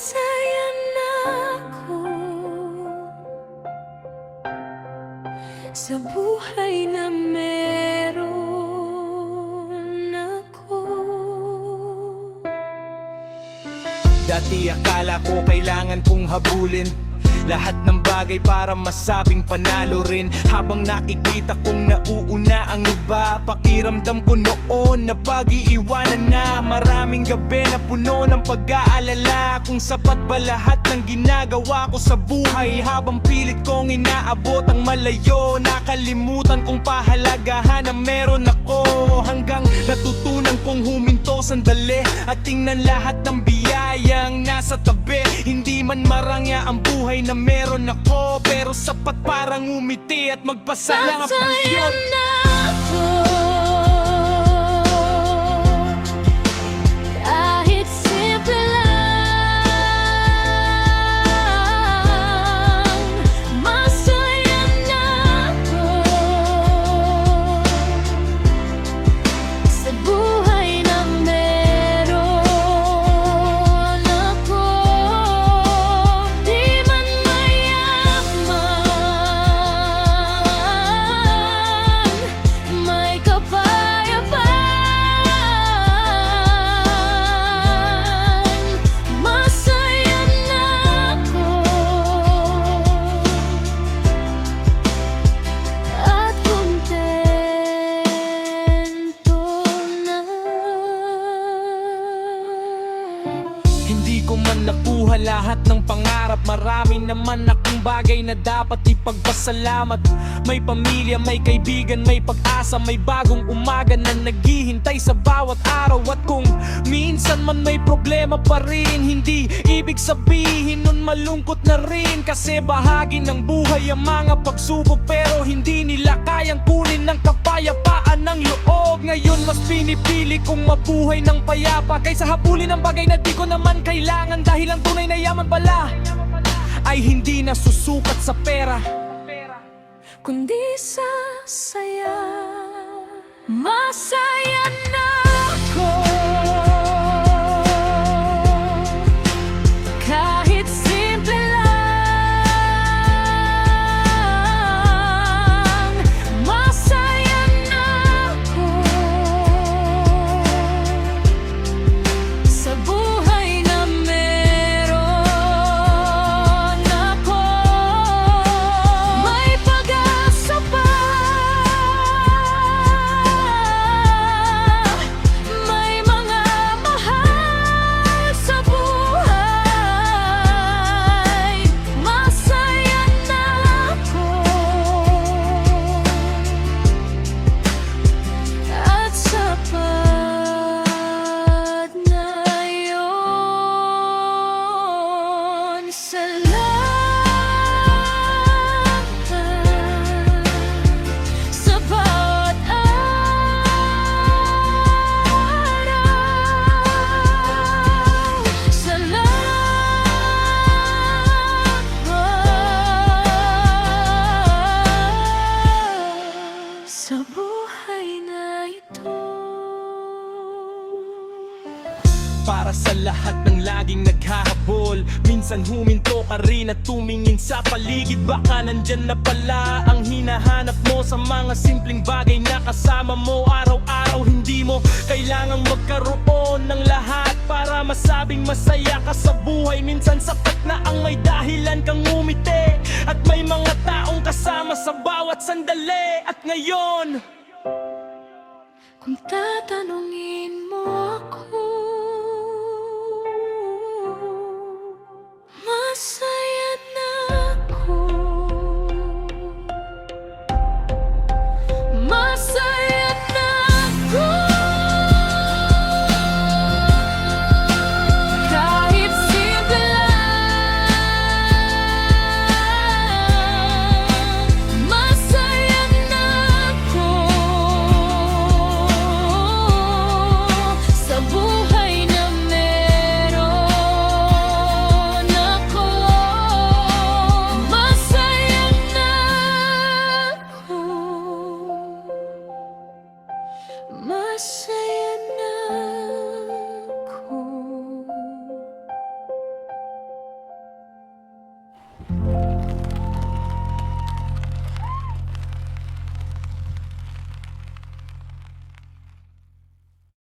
Masaya na ako sa buhay na meron ako. Dati akala ko kailangan kong habulin lahat ng bagay para masabing panalo rin. Habang nakikita kong nauuna ang iba, pakiramdam ko noon na pag-iiwanan na. Maraming gabi na puno ng pag-aalala kung sapat ba lahat ng ginagawa ko sa buhay. Habang pilit kong inaabot ang malayo, nakalimutan kong pahalagahan na meron ako. Hanggang natutunan kong huminto sandali at tingnan lahat ng biyayang nasa tabi. Hindi man marangya ang buhay na meron ako, pero sapat parang umiti at magpasalamat. Masaya na ako kahit simple lang. Masaya na ako sa buhay na meron ako. Di man mayaman, may kapayapaan. Masaya na ako at kontento na. Hindi ko man nakuha lahat ng pangarap, marami naman akong bagay na dapat ipagpasalamat. May pamilya, may kaibigan, may pag-asa, may bagong umaga na naghihintay sa bawat araw. At kung minsan man may problema pa rin, hindi ibig sabihin nun malungkot na rin. Kasi bahagi ng buhay ang mga pagsubok, pero hindi nila kayang kunin ng kapayapaan ng loob. Ngayon mas pinipili kong mabuhay ng payapa kaysa habulin ang bagay na di ko naman kailangan. Dahil ang tunay na yaman pala ay hindi nasusukat sa pera, kundi sa saya. Masaya na ako kahit simple lang. Masaya na ako sa buhay na meron ako. May pag-asa pa, may mga mahal sa buhay. Masaya na ako at sapat na yun. Salamat sa bawat araw. Salamat sa buhay na ito. para sa lahat ng laging naghahabol. Minsan huminto ka rin at tumingin sa paligid, baka nandyan na pala ang hinahanap mo sa mga simpleng bagay na kasama mo araw-araw. Hindi mo kailangang magkaroon ng lahat para masabing masaya ka sa buhay. Minsan sapat na ang may dahilan kang umiti at may mga taong kasama sa bawat sandali. At ngayon, Kung tatanungin mo ako,